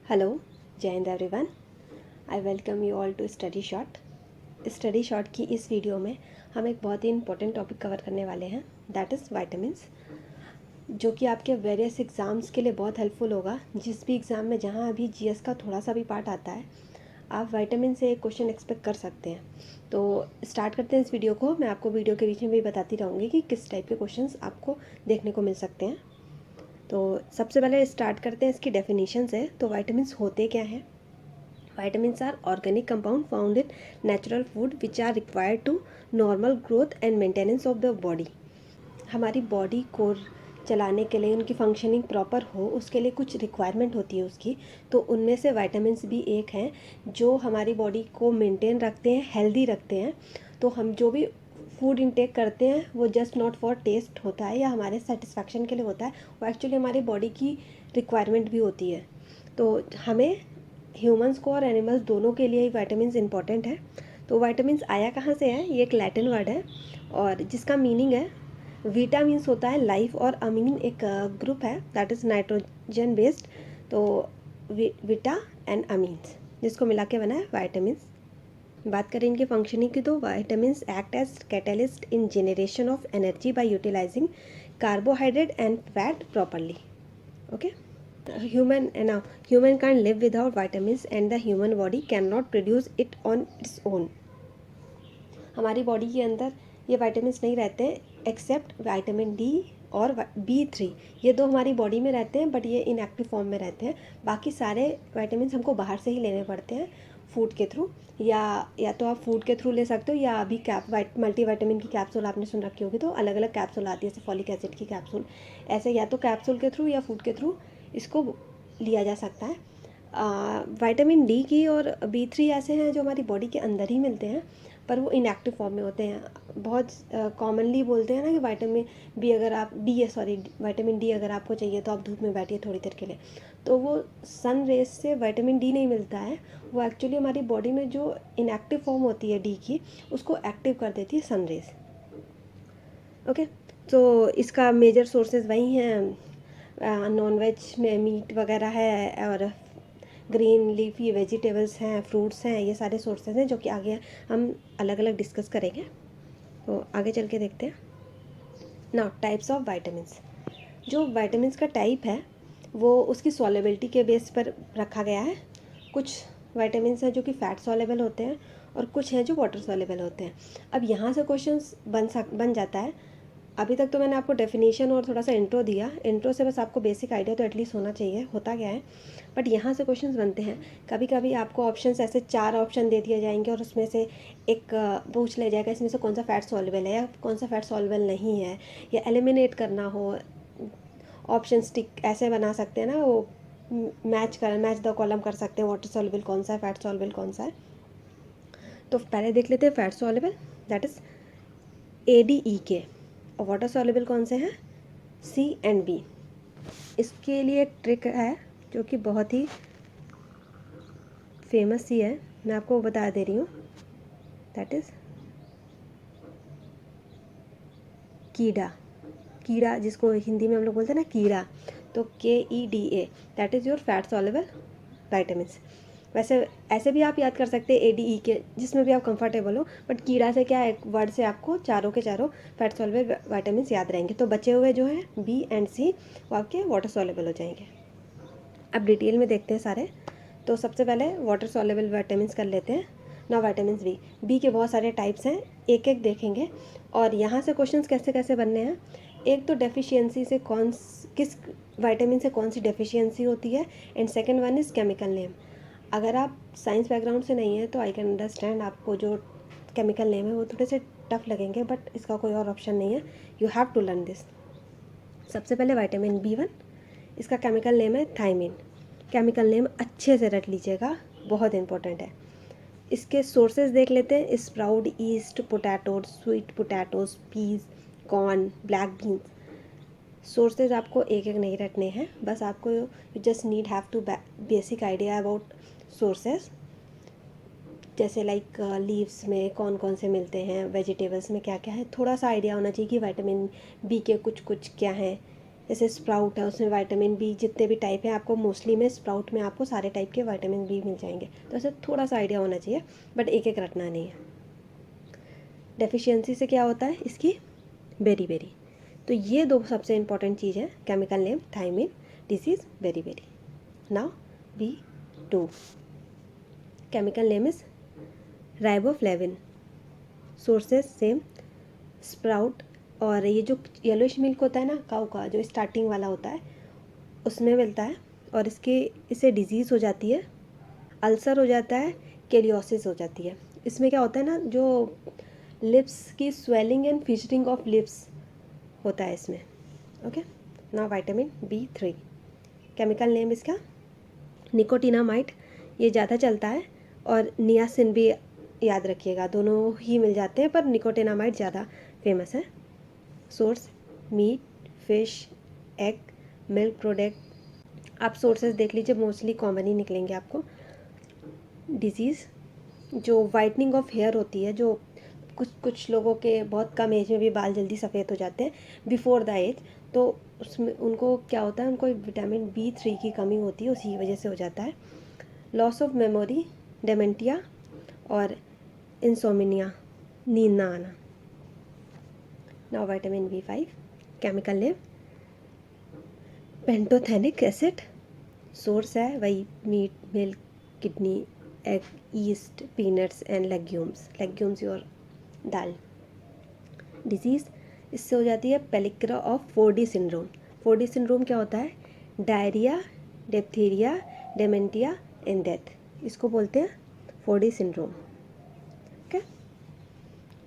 Hello, Jai Hind everyone. I welcome you all to study short. Study short की इस video में हम एक बहुत ही इंपॉर्टेंट टॉपिक कवर करने वाले हैं, दैट इज़ वाइटामिन्स, जो कि आपके वेरियस एग्ज़ाम्स के लिए बहुत हेल्पफुल होगा। जिस भी एग्ज़ाम में जहाँ अभी जीएस का थोड़ा सा भी पार्ट आता है, आप वाइटामिन से एक क्वेश्चन एक्सपेक्ट कर सकते हैं। तो स्टार्ट करते हैं इस वीडियो को। मैं आपको वीडियो के बीच में भी बताती रहूँगी कि किस टाइप के क्वेश्चंस आपको देखने को मिल सकते हैं। तो सबसे पहले स्टार्ट करते हैं इसकी डेफिनेशन से। तो वाइटामिन्स होते क्या हैं? Vitamins are organic compound found in natural food which are required to normal growth and maintenance of the body। हमारी बॉडी को चलाने के लिए, उनकी फंक्शनिंग प्रॉपर हो, उसके लिए कुछ रिक्वायरमेंट होती है उसकी। तो उनमें से वाइटामिन्स भी एक हैं जो हमारी बॉडी को मेंटेन रखते हैं, हेल्दी रखते हैं। तो हम जो भी फूड इंटेक करते हैं वो जस्ट नॉट फॉर टेस्ट होता है या हमारे सेटिस्फैक्शन के लिए होता है, वो एक्चुअली हमारी बॉडी की रिक्वायरमेंट भी होती है। तो हमें ह्यूमंस को और एनिमल्स दोनों के लिए ही वाइटामिन्स इंपॉर्टेंट है। तो वाइटामिन्स आया कहाँ से है? ये एक लैटिन वर्ड है और जिसका मीनिंग है वीटा मीन्स होता है लाइफ, और अमीन एक ग्रुप है दैट इज़ नाइट्रोजन बेस्ड। तो वीटा एंड अमीन्स जिसको मिला के बना है वाइटामिन्स। बात करें इनके फंक्शनिंग की, तो vitamins act as catalyst in generation of energy by utilising carbohydrate and fat properly. Okay, human can't live without vitamins and the human body cannot produce it on its own। हमारी body के अंदर ये vitamins नहीं रहते हैं accept vitamin D और B3। ये दो हमारी बॉडी में रहते हैं बट ये इनएक्टिव फॉर्म में रहते हैं। बाकी सारे वाइटामिन्स हमको बाहर से ही लेने पड़ते हैं फूड के थ्रू, या तो आप फूड के थ्रू ले सकते हो, या अभी मल्टी विटामिन की कैप्सूल आपने सुन रखी होगी, तो अलग अलग कैप्सूल आती है जैसे फॉलिक एसिड की कैप्सूल। ऐसे या तो कैप्सूल के थ्रू या फूड के थ्रू इसको लिया जा सकता है। विटामिन डी की और B3 ऐसे हैं जो हमारी बॉडी के अंदर ही मिलते हैं पर वो इनएक्टिव फॉर्म में होते हैं। बहुत कॉमनली बोलते हैं ना कि विटामिन डी अगर आपको चाहिए तो आप धूप में बैठिए थोड़ी देर के लिए। तो वो सन रेज से विटामिन डी नहीं मिलता है, वो एक्चुअली हमारी बॉडी में जो इनएक्टिव फॉर्म होती है डी की उसको एक्टिव कर देती है सन रेज। ओके, तो इसका मेजर सोर्सेज वही हैं, नॉन वेज में मीट वगैरह है और ग्रीन लीफी वेजिटेबल्स हैं, फ्रूट्स हैं, ये सारे सोर्सेज हैं जो कि आगे हम अलग अलग डिस्कस करेंगे। तो आगे चल के देखते हैं। Now types of vitamins. जो वाइटामिन्स का टाइप है वो उसकी सॉलेबिलिटी के बेस पर रखा गया है। कुछ वाइटामिन्स हैं जो कि फैट सॉलेबल होते हैं और कुछ हैं जो वाटर सॉलेबल होते हैं। अब यहाँ से क्वेश्चंस बन जाता है। अभी तक तो मैंने आपको डेफिनेशन और थोड़ा सा इंट्रो दिया, इंट्रो से बस आपको बेसिक आइडिया तो एटलीस्ट होना चाहिए होता क्या है। बट यहाँ से क्वेश्चंस बनते हैं। कभी कभी आपको ऑप्शंस ऐसे 4 ऑप्शन दे दिए जाएंगे और उसमें से एक पूछ लिया जाएगा इसमें से कौन सा फैट सॉल्युबल है या कौन सा फैट सॉल्युबल नहीं है, या एलिमिनेट करना हो, ऑप्शन स्टिक ऐसे बना सकते हैं ना, वो मैच द कॉलम कर सकते हैं, वाटर सॉल्युबल कौन सा है, फैट सॉल्युबल कौन सा है। तो पहले देख लेते हैं fat soluble, that is ADEK। और वाटर सॉल्युबल कौन से हैं? C and B। इसके लिए एक ट्रिक है जो कि बहुत ही फेमस सी है, मैं आपको बता दे रही हूँ, दैट इज़ कीड़ा जिसको हिंदी में हम लोग बोलते हैं ना कीड़ा। तो KEDA that is your fat soluble vitamins. वैसे ऐसे भी आप याद कर सकते हैं ADEK, जिसमें भी आप कंफर्टेबल हो, बट कीड़ा से क्या है, वर्ड से आपको चारों के चारों फैट सॉल्युबल वाइटामिन्स याद रहेंगे। तो बचे हुए जो हैं B and C वो आपके वाटर सॉल्युबल हो जाएंगे। अब डिटेल में देखते हैं सारे। तो सबसे पहले वाटर सॉल्युबल विटामिन्स कर लेते हैं। ना विटामिन बी के बहुत सारे टाइप्स हैं, एक एक देखेंगे और यहाँ से क्वेश्चंस कैसे कैसे बनने हैं। एक तो डेफिशिएंसी से किस विटामिन से कौन सी डेफिशिएंसी होती है, and second one is chemical name. अगर आप साइंस बैकग्राउंड से नहीं है तो आई कैन अंडरस्टैंड, आपको जो केमिकल नेम है वो थोड़े से टफ लगेंगे, बट इसका कोई और ऑप्शन नहीं है, you have to learn this. सबसे पहले विटामिन B1, इसका केमिकल नेम है थायमिन। केमिकल नेम अच्छे से रट लीजिएगा, बहुत इंपॉर्टेंट है। इसके सोर्सेज देख लेते हैं। Sprout, yeast, potatoes, sweet potatoes, peas, corn, black beans. Sources आपको एक एक नहीं रटने हैं, बस आपको you just need have to basic idea about sources, जैसे लाइक लीव्स में कौन कौन से मिलते हैं, वेजिटेबल्स में क्या क्या है, थोड़ा सा आइडिया होना चाहिए कि विटामिन B के कुछ कुछ क्या हैं, जैसे स्प्राउट है उसमें विटामिन बी, जितने भी टाइप हैं आपको मोस्टली में स्प्राउट में आपको सारे टाइप के विटामिन बी मिल जाएंगे। तो ऐसे थोड़ा सा आइडिया होना चाहिए, बट एक एक रटना नहीं है। डेफिशिएंसी से क्या होता है इसकी, बेरी। तो ये दो सबसे इंपॉर्टेंट चीज़ है, chemical name thiamine, disease beri. Now B2, chemical name is riboflavin, sources same, sprout. और ये जो येलोइश मिल्क होता है ना काऊ का, जो स्टार्टिंग वाला होता है उसमें मिलता है। और इससे डिजीज़ हो जाती है, अल्सर हो जाता है, केलियोसिस हो जाती है। इसमें क्या होता है ना, जो लिप्स की स्वेलिंग एंड फिशरिंग ऑफ लिप्स होता है इसमें। Okay, now vitamin B3, chemical name इसका निकोटिनामाइड। ये ज़्यादा चलता है, और नियासिन भी याद रखिएगा, दोनों ही मिल जाते हैं पर निकोटिनामाइड ज़्यादा फेमस है। Source meat, fish, egg, milk product. आप सोर्सेज देख लीजिए, मोस्टली कॉमन ही निकलेंगे आपको। डिजीज़, जो वाइटनिंग ऑफ हेयर होती है, जो कुछ लोगों के बहुत कम एज में भी बाल जल्दी सफ़ेद हो जाते हैं बिफोर द एज, तो उसमें उनको क्या होता है, उनको विटामिन B3 की कमी होती है, उसी वजह से हो जाता है। लॉस ऑफ मेमोरी, डेमेंटिया और इंसोमिनिया, नींद ना आना। Now vitamin B5, chemical name pantothenic acid, source है वही meat, milk, kidney, egg, yeast, peanuts and legumes और दाल। डिजीज़, इससे हो जाती है पेलिक्रा of 4D syndrome. 4D syndrome क्या होता है, diarrhoea, diphtheria, dementia and death, इसको बोलते हैं 4D syndrome. Okay,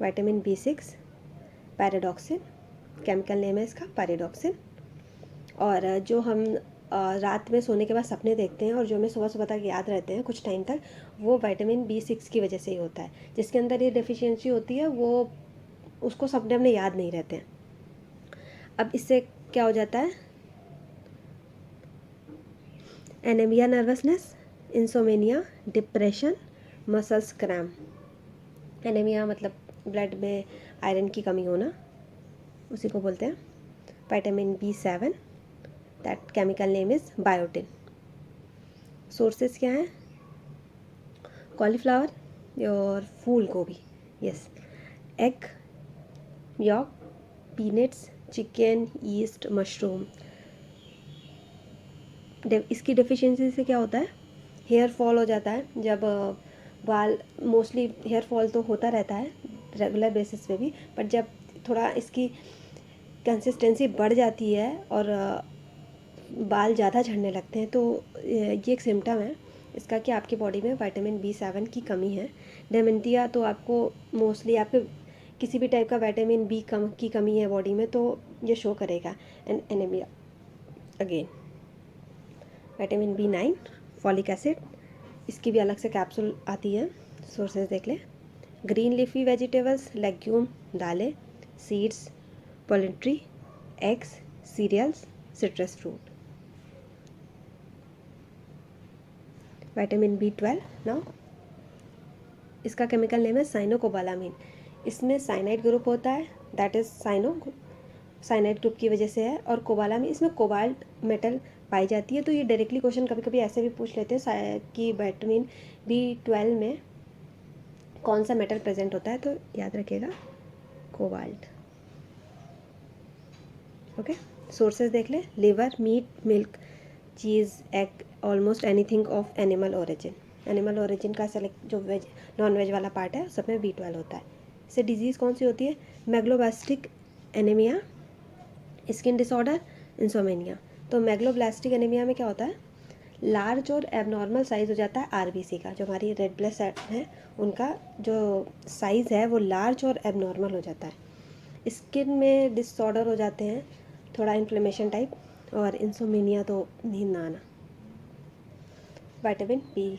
vitamin B6, pyridoxine, chemical name है इसका पैराडॉक्सिन। और जो हम रात में सोने के बाद सपने देखते हैं और जो हमें सुबह सुबह तक याद रहते हैं कुछ टाइम तक, वो विटामिन B6 की वजह से ही होता है। जिसके अंदर ये डेफिशिएंसी होती है वो उसको सपने अपने याद नहीं रहते हैं। अब इससे क्या हो जाता है, anaemia, nervousness, insomnia, depression, muscles cramp. Anaemia मतलब ब्लड में आयरन की कमी होना, उसी को बोलते हैं। Vitamin B7, that chemical name is biotin. Sources क्या हैं, कॉलीफ्लावर और फूल गोभी, yes, egg, yolk, peanuts, chicken, yeast, mushroom. इसकी डेफिशिएंसी से क्या होता है, हेयर फॉल हो जाता है। जब बाल, मोस्टली हेयर फॉल तो होता रहता है रेगुलर बेसिस पे भी, बट जब थोड़ा इसकी कंसिस्टेंसी बढ़ जाती है और बाल ज़्यादा झड़ने लगते हैं, तो ये एक सिम्टम है इसका कि आपकी बॉडी में विटामिन B7 की कमी है। डेमेंटिया तो आपको मोस्टली आपके किसी भी टाइप का विटामिन B की कमी है बॉडी में, तो ये शो करेगा। And anaemia again. Vitamin B9, folic acid, इसकी भी अलग से कैप्सूल आती है, सोर्सेज देख लें। ग्रीन लीफी वेजिटेबल्स, लेग्यूम, दालें, seeds, poultry, eggs, cereals, citrus fruit. Vitamin B12, now इसका केमिकल नेम है साइनोकोबालामीन। इसमें साइनाइड ग्रुप होता है, दैट इज साइनाइड ग्रुप की वजह से है। और कोबालामीन, इसमें कोबाल्ट मेटल पाई जाती है। तो ये डायरेक्टली क्वेश्चन कभी कभी ऐसे भी पूछ लेते हैं कि विटामिन B12 में कौन सा मेटल प्रेजेंट होता है, तो याद रखिएगा कोबाल्ट। ओके, सोर्सेज देख लें, liver, meat, milk, cheese, egg, almost anything of animal origin. Animal origin का सेलेक्ट जो वेज नॉन वेज वाला पार्ट है सब में B12 होता है। इससे डिजीज़ कौन सी होती है, megaloblastic anaemia, skin disorder, insomnia. तो मेगलोब्लास्टिक एनीमिया में क्या होता है, लार्ज और एबनॉर्मल साइज़ हो जाता है RBC का, जो हमारी रेड ब्लड सेल है उनका जो साइज़ है वो लार्ज और एबनॉर्मल हो जाता है। स्किन में डिसऑर्डर हो जाते हैं, थोड़ा इन्फ्लेमेशन टाइप, और इंसोमेनिया तो नींद ना आना। विटामिन B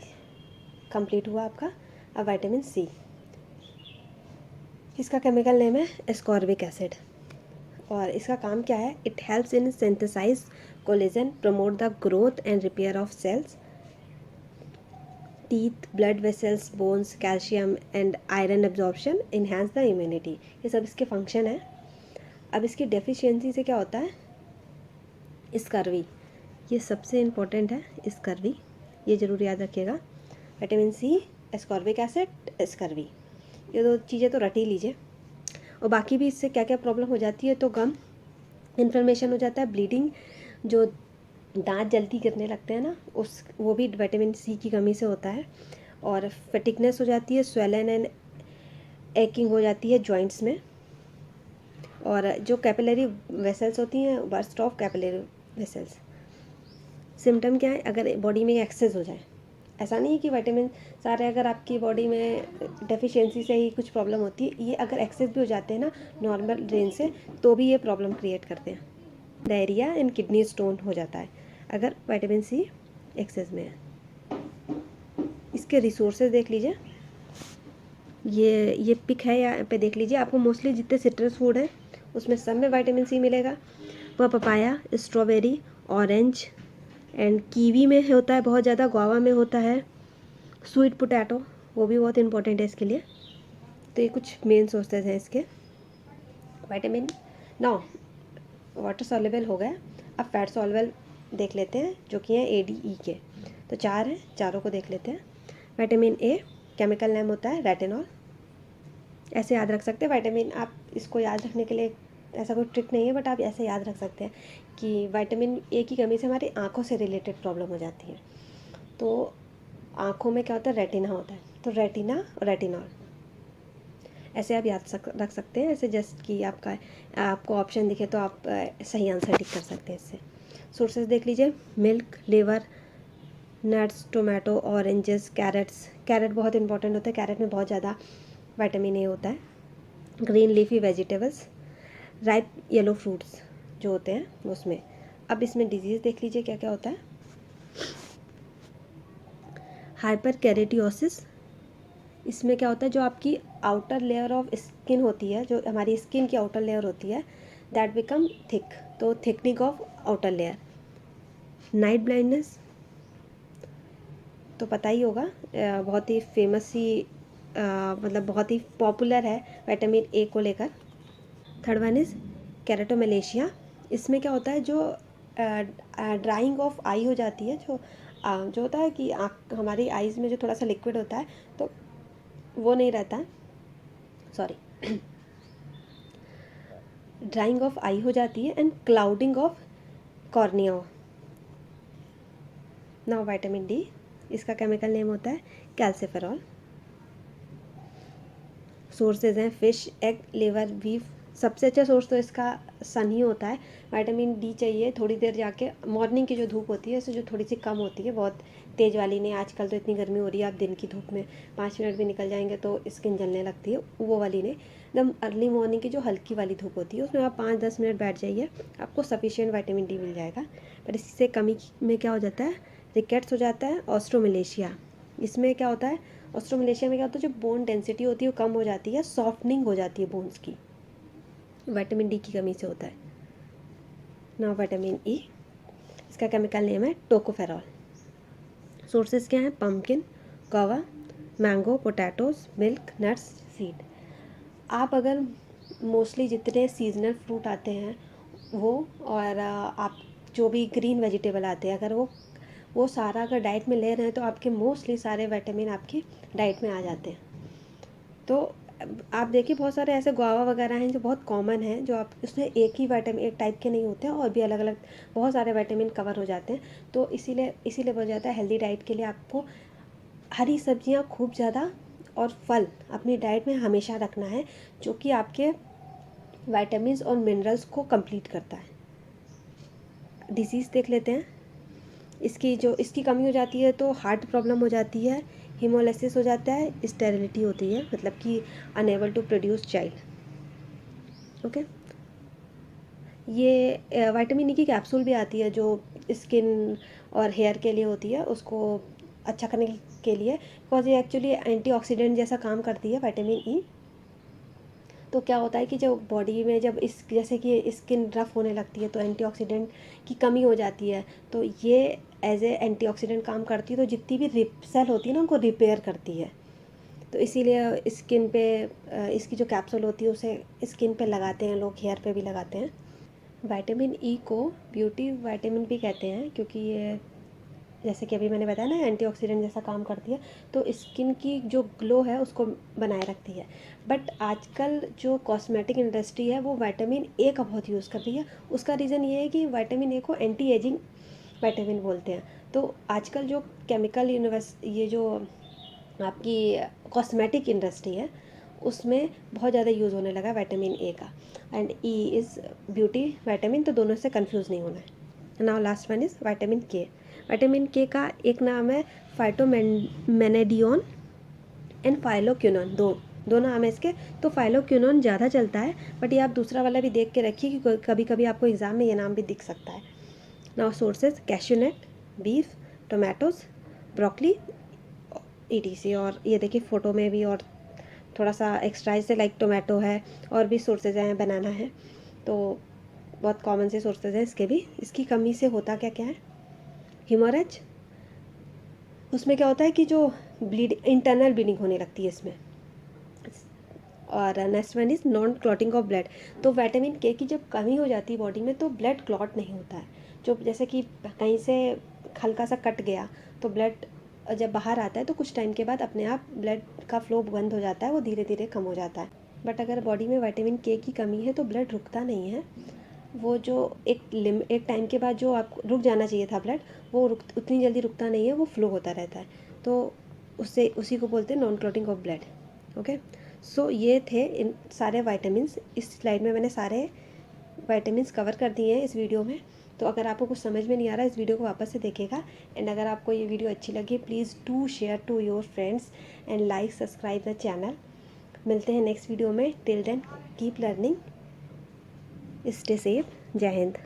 कंप्लीट हुआ आपका। अब विटामिन C, इसका केमिकल नेम है एस्कॉर्बिक एसिड। और इसका काम क्या है, it helps in synthesise collagen, promote the growth and repair of cells, teeth, blood vessels, bones, calcium and iron absorption, enhance the immunity. ये सब इसके फंक्शन है। अब इसकी डेफिशिएंसी से क्या होता है, स्कर्वी, ये सबसे इम्पोर्टेंट है स्कर्वी, ये ज़रूर याद रखिएगा। Vitamin C, ascorbic acid, scurvy, ये दो चीज़ें तो रट ही लीजिए। और बाकी भी इससे क्या क्या प्रॉब्लम हो जाती है, तो गम, इन्फ्लेमेशन हो जाता है, ब्लीडिंग, जो दांत जल्दी गिरने लगते हैं ना, उस वो भी विटामिन सी की कमी से होता है। और फटीगनेस हो जाती है, स्वेलन एंड एकिंग हो जाती है जॉइंट्स में। और जो कैपिलरी वेसल्स होती हैं, burst of capillary vessels. Symptom क्या है, अगर बॉडी में एक्सेस हो जाए, ऐसा नहीं है कि विटामिन सारे अगर आपकी बॉडी में डेफिशिएंसी से ही कुछ प्रॉब्लम होती है, ये अगर एक्सेस भी हो जाते हैं ना नॉर्मल रेंज से, तो भी ये प्रॉब्लम क्रिएट करते हैं। डायरिया एंड किडनी स्टोन हो जाता है अगर विटामिन सी एक्सेस में है। इसके रिसोर्सेज देख लीजिए, ये पिक है यहाँ पे, देख लीजिए। आपको मोस्टली जितने सिट्रस फूड हैं उसमें सब में विटामिन सी मिलेगा। वह papaya, strawberry, orange and kiwi में होता है बहुत ज़्यादा, गुआवा में होता है, स्वीट पोटैटो, वो भी बहुत इंपॉर्टेंट है इसके लिए। तो ये कुछ मेन सोर्सेज हैं इसके विटामिन। नाउ वाटर सॉल्युबल हो गया, अब फैट सॉल्युबल देख लेते हैं, जो कि हैं ADE के। तो 4 हैं, चारों को देख लेते हैं। विटामिन ए, केमिकल नेम होता है रेटिनॉल, ऐसे याद रख सकते हैं विटामिन। आप इसको याद रखने के लिए ऐसा कोई ट्रिक नहीं है, बट आप ऐसे याद रख सकते हैं कि विटामिन ए की कमी से हमारी आँखों से रिलेटेड प्रॉब्लम हो जाती है। तो आँखों में क्या होता है, रेटिना होता है, तो रेटिना और रेटिनॉल ऐसे आप याद रख सकते हैं, ऐसे जस्ट कि आपको ऑप्शन दिखे तो आप सही आंसर टिक कर सकते हैं इससे। सोर्सेज देख लीजिए, milk, liver, nuts, tomato, oranges, carrots. Carrot बहुत इंपॉर्टेंट होता है, कैरेट में बहुत ज़्यादा विटामिन ए होता है। Green leafy vegetables, ripe yellow fruits जो होते हैं उसमें। अब इसमें डिजीज़ देख लीजिए क्या क्या होता है। हाइपर कैरेटियोसिस, इसमें क्या होता है, जो आपकी आउटर लेयर ऑफ स्किन होती है, जो हमारी स्किन की आउटर लेयर होती है, दैट बिकम थिक, तो thickening of outer layer. Night blindness तो पता ही होगा, बहुत ही फेमस ही मतलब बहुत ही पॉपुलर है विटामिन ए को लेकर। थर्ड वन इज़ केराटोमलेशिया, इसमें क्या होता है, जो ड्राइंग ऑफ आई हो जाती है, जो होता है कि हमारी आईज़ में जो थोड़ा सा लिक्विड होता है, तो वो नहीं रहता है, सॉरी, ड्राइंग ऑफ आई हो जाती है and clouding of cornea. Now vitamin D, इसका केमिकल नेम होता है कैल्सिफेरॉल। सोर्सेज हैं फिश, एग, लिवर, बीफ। सबसे अच्छा सोर्स तो इसका सन ही होता है। विटामिन डी चाहिए थोड़ी देर जाके, मॉर्निंग की जो धूप होती है, इससे जो थोड़ी सी कम होती है, बहुत तेज़ वाली नहीं। आजकल तो इतनी गर्मी हो रही है, आप दिन की धूप में 5 मिनट भी निकल जाएंगे तो स्किन जलने लगती है, वो वाली नहीं। एकदम अर्ली मॉर्निंग की जो हल्की वाली धूप होती है, उसमें आप 5-10 मिनट बैठ जाइए, आपको सफिशिएंट विटामिन डी मिल जाएगा। पर इससे कमी में क्या हो जाता है, रिकेट्स हो जाता है, ऑस्ट्रोमलेशिया। इसमें क्या होता है, ऑस्ट्रोमलेशिया में क्या होता है, जो बोन डेंसिटी होती है वो कम हो जाती है, सॉफ्टनिंग हो जाती है बोन्स की, विटामिन डी की कमी से होता है। नाउ विटामिन ई, इसका केमिकल नेम है टोकोफेरॉल। सोर्सेज क्या हैं, pumpkin, guava, mango, potatoes, milk, nuts, seed. आप अगर मोस्टली जितने सीजनल फ्रूट आते हैं वो, और आप जो भी ग्रीन वेजिटेबल आते हैं, अगर वो सारा अगर डाइट में ले रहे हैं, तो आपके मोस्टली सारे विटामिन आपकी डाइट में आ जाते हैं। तो आप देखिए बहुत सारे ऐसे गुआवा वगैरह हैं जो बहुत कॉमन हैं, जो आप उसमें एक ही विटामिन, एक टाइप के नहीं होते हैं, और भी अलग अलग बहुत सारे विटामिन कवर हो जाते हैं। तो इसीलिए बोला जाता है हेल्दी डाइट के लिए आपको हरी सब्जियां खूब ज़्यादा और फल अपनी डाइट में हमेशा रखना है, जो कि आपके विटामिन्स और मिनरल्स को कंप्लीट करता है। डिसीज़ देख लेते हैं। इसकी कमी हो जाती है तो हार्ट प्रॉब्लम हो जाती है, हीमोलाइसिस हो जाता है, स्टेरिलिटी होती है, मतलब कि unable to produce child. Okay, ये विटामिन ई की कैप्सूल भी आती है, जो स्किन और हेयर के लिए होती है, उसको अच्छा करने के लिए, बिकॉज ये एक्चुअली एंटीऑक्सीडेंट जैसा काम करती है विटामिन ई। तो क्या होता है कि जब बॉडी में जब जैसे कि स्किन रफ होने लगती है, तो एंटीऑक्सीडेंट की कमी हो जाती है, तो ये एज ए एंटीऑक्सीडेंट काम करती है, तो जितनी भी सेल होती है ना, उनको रिपेयर करती है। तो इसीलिए स्किन पे इसकी जो कैप्सूल होती है उसे स्किन पे लगाते हैं लोग, हेयर पे भी लगाते हैं। विटामिन ई को ब्यूटी विटामिन भी कहते हैं, क्योंकि ये जैसे कि अभी मैंने बताया ना एंटीऑक्सीडेंट जैसा काम करती है, तो स्किन की जो ग्लो है उसको बनाए रखती है। बट आजकल जो कॉस्मेटिक इंडस्ट्री है वो विटामिन ए का बहुत यूज़ कर रही है। उसका रीज़न ये है कि विटामिन ए को एंटी एजिंग विटामिन बोलते हैं। तो आजकल जो केमिकल ये जो आपकी कॉस्मेटिक इंडस्ट्री है उसमें बहुत ज़्यादा यूज़ होने लगा विटामिन ए का। And E is beauty vitamin, तो दोनों से कंफ्यूज नहीं होना है। Now last one is vitamin के। विटामिन के का एक नाम है फाइटोमेनेडियोन एंड फाइलोक्विनोन, दो नाम है इसके। तो फाइलोक्विनोन ज़्यादा चलता है, बट ये आप दूसरा वाला भी देख के रखिए कि कभी कभी आपको एग्ज़ाम में ये नाम भी दिख सकता है। Now sources cashew nut, beef, tomatoes, broccoli, ETC। और ये देखिए फ़ोटो में भी और थोड़ा सा एक्स्ट्रा जैसे लाइक टोमेटो है, और भी सोर्सेज हैं, बनाना है, तो बहुत कॉमन से सोर्सेज हैं इसके भी। इसकी कमी से होता क्या क्या है, हिमोरेज, उसमें क्या होता है कि जो इंटरनल ब्लीडिंग होने लगती है इसमें। और next one is non clotting of blood. तो विटामिन के की जब कमी हो जाती है बॉडी में तो ब्लड क्लॉट नहीं होता है। जो जैसे कि कहीं से हल्का सा कट गया तो ब्लड जब बाहर आता है तो कुछ टाइम के बाद अपने आप ब्लड का फ्लो बंद हो जाता है, वो धीरे धीरे कम हो जाता है। बट अगर बॉडी में विटामिन के की कमी है तो ब्लड रुकता नहीं है। वो जो एक टाइम के बाद जो आपको रुक जाना चाहिए था ब्लड, वो उतनी जल्दी रुकता नहीं है, वो फ्लो होता रहता है। तो उससे उसी को बोलते हैं non clotting of blood. Okay, so ये थे इन सारे वाइटामिन्स। इस स्लाइड में मैंने सारे वाइटामिन्स कवर कर दिए हैं इस वीडियो में। तो अगर आपको कुछ समझ में नहीं आ रहा है इस वीडियो को वापस से देखिएगा। एंड अगर आपको ये वीडियो अच्छी लगी please do share to your friends and like subscribe the channel. मिलते हैं नेक्स्ट वीडियो में। Till then keep learning, stay safe, Jai Hind.